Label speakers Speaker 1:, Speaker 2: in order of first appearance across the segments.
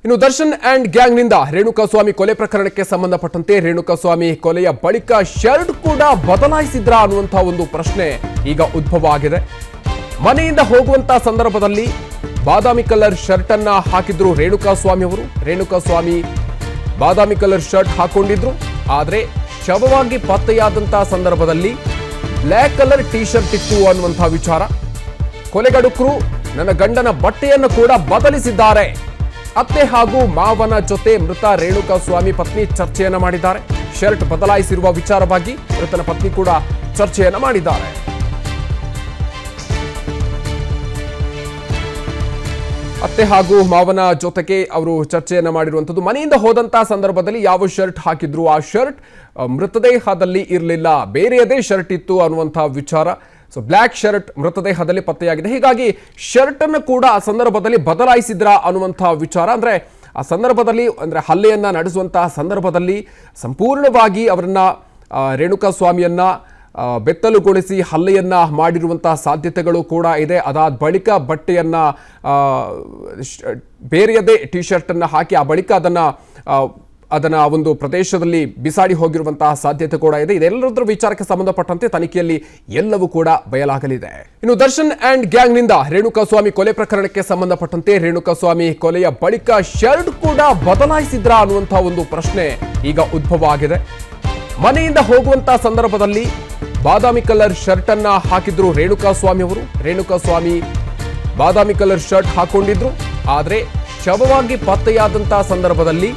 Speaker 1: ಇನ್ನು ದರ್ಶನ್ ಅಂಡ್ ಗ್ಯಾಂಗ್ನಿಂದ ರೇಣುಕಾಸ್ವಾಮಿ ಕೊಲೆ ಪ್ರಕರಣಕ್ಕೆ ಸಂಬಂಧಪಟ್ಟಂತೆ ರೇಣುಕಾಸ್ವಾಮಿ ಕೊಲೆಯ ಬಳಿಕ ಶರ್ಟ್ ಕೂಡ ಬದಲಾಯಿಸಿದ್ರ ಅನ್ನುವಂತಹ ಒಂದು ಪ್ರಶ್ನೆ ಈಗ ಉದ್ಭವ ಆಗಿದೆ. ಮನೆಯಿಂದ ಹೋಗುವಂತ ಸಂದರ್ಭದಲ್ಲಿ ಬಾದಾಮಿ ಕಲರ್ ಶರ್ಟ್ ಅನ್ನ ಹಾಕಿದ್ರು ರೇಣುಕಾಸ್ವಾಮಿ ಅವರು. ರೇಣುಕಾಸ್ವಾಮಿ ಬಾದಾಮಿ ಕಲರ್ ಶರ್ಟ್ ಹಾಕೊಂಡಿದ್ರು. ಆದ್ರೆ ಶವವಾಗಿ ಪತ್ತೆಯಾದಂತಹ ಸಂದರ್ಭದಲ್ಲಿ ಬ್ಲ್ಯಾಕ್ ಕಲರ್ ಟಿ ಶರ್ಟ್ ಇತ್ತು ಅನ್ನುವಂತಹ ವಿಚಾರ. ಕೊಲೆಗಡುಕರು ನನ್ನ ಗಂಡನ ಬಟ್ಟೆಯನ್ನು ಕೂಡ ಬದಲಿಸಿದ್ದಾರೆ. ಅತ್ತೆ ಹಾಗೂ ಮಾವನ ಜೊತೆ ಮೃತ ರೇಣುಕಾಸ್ವಾಮಿ ಪತ್ನಿ ಚರ್ಚೆಯನ್ನ ಮಾಡಿದ್ದಾರೆ. ಶರ್ಟ್ ಬದಲಾಯಿಸಿರುವ ವಿಚಾರವಾಗಿ ಮೃತನ ಪತ್ನಿ ಕೂಡ ಚರ್ಚೆಯನ್ನ ಮಾಡಿದ್ದಾರೆ. ಅತ್ತೆ ಹಾಗೂ ಮಾವನ ಜೊತೆಗೆ ಅವರು ಚರ್ಚೆಯನ್ನ ಮಾಡಿರುವಂತದ್ದು. ಮನೆಯಿಂದ ಹೋದಂತಹ ಸಂದರ್ಭದಲ್ಲಿ ಯಾವ ಶರ್ಟ್ ಹಾಕಿದ್ರು, ಆ ಶರ್ಟ್ ಮೃತದೇಹದಲ್ಲಿ ಇರಲಿಲ್ಲ, ಬೇರೆಯದೇ ಶರ್ಟ್ ಇತ್ತು ಅನ್ನುವಂತಹ ವಿಚಾರ. ಸೊ ಬ್ಲ್ಯಾಕ್ ಶರ್ಟ್ ಮೃತದೇಹದಲ್ಲಿ ಪತ್ತೆಯಾಗಿದೆ. ಹೀಗಾಗಿ ಶರ್ಟ್ ಅನ್ನು ಕೂಡ ಆ ಸಂದರ್ಭದಲ್ಲಿ ಬದಲಾಯಿಸಿದ್ರ ಅನ್ನುವಂತಹ ವಿಚಾರ. ಅಂದ್ರೆ ಆ ಸಂದರ್ಭದಲ್ಲಿ ಅಂದ್ರೆ ಹಲ್ಲೆಯನ್ನ ನಡೆಸುವಂತಹ ಸಂದರ್ಭದಲ್ಲಿ ಸಂಪೂರ್ಣವಾಗಿ ಅವರನ್ನ ರೇಣುಕಾಸ್ವಾಮಿಯನ್ನ ಬೆತ್ತಲುಗೊಳಿಸಿ ಹಲ್ಲೆಯನ್ನ ಮಾಡಿರುವಂತಹ ಸಾಧ್ಯತೆಗಳು ಕೂಡ ಇದೆ. ಅದಾದ ಬಳಿಕ ಬಟ್ಟೆಯನ್ನ ಬೇರೆಯದೇ ಟಿ ಶರ್ಟ್ ಅನ್ನ ಹಾಕಿ ಆ ಬಳಿಕ ಅದನ್ನ ಒಂದು ಪ್ರದೇಶದಲ್ಲಿ ಬಿಸಾಡಿ ಹೋಗಿರುವಂತಹ ಸಾಧ್ಯತೆ ಕೂಡ ಇದೆ. ಇದೆಲ್ಲದರ ವಿಚಾರಕ್ಕೆ ಸಂಬಂಧಪಟ್ಟಂತೆ ತನಿಖೆಯಲ್ಲಿ ಎಲ್ಲವೂ ಕೂಡ ಬಯಲಾಗಲಿದೆ. ಇನ್ನು ದರ್ಶನ್ ಅಂಡ್ ಗ್ಯಾಂಗ್ನಿಂದ ರೇಣುಕಾಸ್ವಾಮಿ ಕೊಲೆ ಪ್ರಕರಣಕ್ಕೆ ಸಂಬಂಧಪಟ್ಟಂತೆ ರೇಣುಕಾಸ್ವಾಮಿ ಕೊಲೆಯ ಬಳಿಕ ಶರ್ಟ್ ಕೂಡ ಬದಲಾಯಿಸಿದ್ರ ಅನ್ನುವಂತಹ ಒಂದು ಪ್ರಶ್ನೆ ಈಗ ಉದ್ಭವ ಆಗಿದೆ. ಮನೆಯಿಂದ ಹೋಗುವಂತಹ ಸಂದರ್ಭದಲ್ಲಿ ಬಾದಾಮಿ ಕಲರ್ ಶರ್ಟ್ ಅನ್ನ ಹಾಕಿದ್ರು ರೇಣುಕಾಸ್ವಾಮಿ ಅವರು. ರೇಣುಕಾಸ್ವಾಮಿ ಬಾದಾಮಿ ಕಲರ್ ಶರ್ಟ್ ಹಾಕೊಂಡಿದ್ರು. ಆದ್ರೆ ಶವವಾಗಿ ಪತ್ತೆಯಾದಂತಹ ಸಂದರ್ಭದಲ್ಲಿ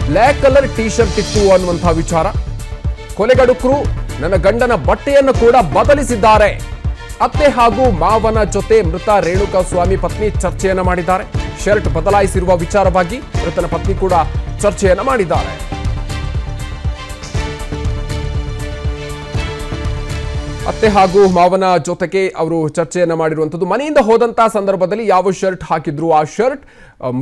Speaker 1: ಬ್ಲ್ಯಾಕ್ ಕಲರ್ ಟಿ ಶರ್ಟ್ ಇತ್ತು ಅನ್ನುವಂತಹ ವಿಚಾರ. ಕೊಲೆಗಡುಕರು ನನ್ನ ಗಂಡನ ಬಟ್ಟೆಯನ್ನು ಕೂಡ ಬದಲಿಸಿದ್ದಾರೆ. ಅತ್ತೆ ಹಾಗೂ ಮಾವನ ಜೊತೆ ಮೃತ ರೇಣುಕಾಸ್ವಾಮಿ ಪತ್ನಿ ಚರ್ಚೆಯನ್ನ ಮಾಡಿದ್ದಾರೆ. ಶರ್ಟ್ ಬದಲಾಯಿಸಿರುವ ವಿಚಾರವಾಗಿ ಮೃತನ ಪತ್ನಿ ಕೂಡ ಚರ್ಚೆಯನ್ನ ಮಾಡಿದ್ದಾರೆ. ಅತ್ತೆ ಹಾಗೂ ಮಾವನ ಜೊತೆಗೆ ಅವರು ಚರ್ಚೆಯನ್ನ ಮಾಡಿರುವಂತದ್ದು. ಮನೆಯಿಂದ ಹೋದಂತಹ ಸಂದರ್ಭದಲ್ಲಿ ಯಾವ ಶರ್ಟ್ ಹಾಕಿದ್ರು, ಆ ಶರ್ಟ್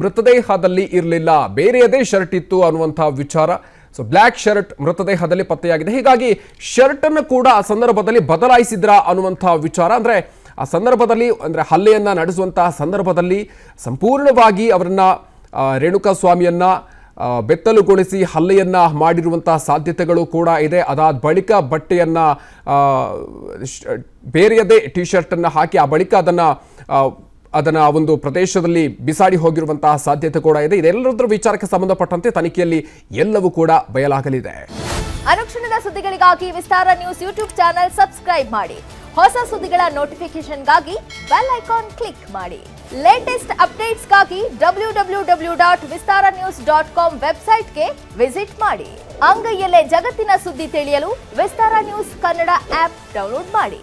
Speaker 1: ಮೃತದೇಹದಲ್ಲಿ ಇರಲಿಲ್ಲ, ಬೇರೆಯದೇ ಶರ್ಟ್ ಇತ್ತು ಅನ್ನುವಂತಹ ವಿಚಾರ. ಸೊ ಬ್ಲ್ಯಾಕ್ ಶರ್ಟ್ ಮೃತದೇಹದಲ್ಲಿ ಪತ್ತೆಯಾಗಿದೆ. ಹೀಗಾಗಿ ಶರ್ಟ್ ಅನ್ನು ಕೂಡ ಆ ಸಂದರ್ಭದಲ್ಲಿ ಬದಲಾಯಿಸಿದ್ರ ಅನ್ನುವಂತಹ ವಿಚಾರ. ಅಂದ್ರೆ ಆ ಸಂದರ್ಭದಲ್ಲಿ ಅಂದ್ರೆ ಹಲ್ಲೆಯನ್ನ ನಡೆಸುವಂತಹ ಸಂದರ್ಭದಲ್ಲಿ ಸಂಪೂರ್ಣವಾಗಿ ಅವರನ್ನ ರೇಣುಕಾಸ್ವಾಮಿಯನ್ನ ಬೆತ್ತಲುಗೊಳಿಸಿ ಹಲ್ಲೆಯನ್ನ ಮಾಡಿರುವಂತಹ ಸಾಧ್ಯತೆಗಳು ಕೂಡ ಇದೆ. ಅದಾದ ಬಳಿಕ ಬಟ್ಟೆಯನ್ನ ಬೇರೆಯದೇ ಟಿ ಶರ್ಟ್ ಅನ್ನ ಹಾಕಿ ಆ ಬಳಿಕ ಅದನ್ನ ಒಂದು ಪ್ರದೇಶದಲ್ಲಿ ಬಿಸಾಡಿ ಹೋಗಿರುವಂತಹ ಸಾಧ್ಯತೆ ಕೂಡ ಇದೆ. ಇದೆಲ್ಲದರ ವಿಚಾರಕ್ಕೆ ಸಂಬಂಧಪಟ್ಟಂತೆ ತನಿಖೆಯಲ್ಲಿ ಎಲ್ಲವೂ ಕೂಡ ಬಯಲಾಗಲಿದೆ.
Speaker 2: ಅನುಕ್ಷಣದ ಸುದ್ದಿಗಳಿಗಾಗಿ ವಿಸ್ತಾರ ನ್ಯೂಸ್ ಯೂಟ್ಯೂಬ್ ಚಾನೆಲ್ ಸಬ್ಸ್ಕ್ರೈಬ್ ಮಾಡಿ. ಹೊಸ ಸುದ್ದಿಗಳ ನೋಟಿಫಿಕೇಶನ್ಗಾಗಿ ಬೆಲ್ ಐಕಾನ್ ಕ್ಲಿಕ್ ಮಾಡಿ. ಲೇಟೆಸ್ಟ್ ಅಪ್ಡೇಟ್ಸ್ಗಾಗಿ www.vistaranews.com ವೆಬ್ಸೈಟ್ಗೆ ವಿಸಿಟ್ ಮಾಡಿ. ಅಂಗೈಯಲ್ಲೇ ಜಗತ್ತಿನ ಸುದ್ದಿ ತಿಳಿಯಲು ವಿಸ್ತಾರ ನ್ಯೂಸ್ ಕನ್ನಡ ಆಪ್ ಡೌನ್ಲೋಡ್ ಮಾಡಿ.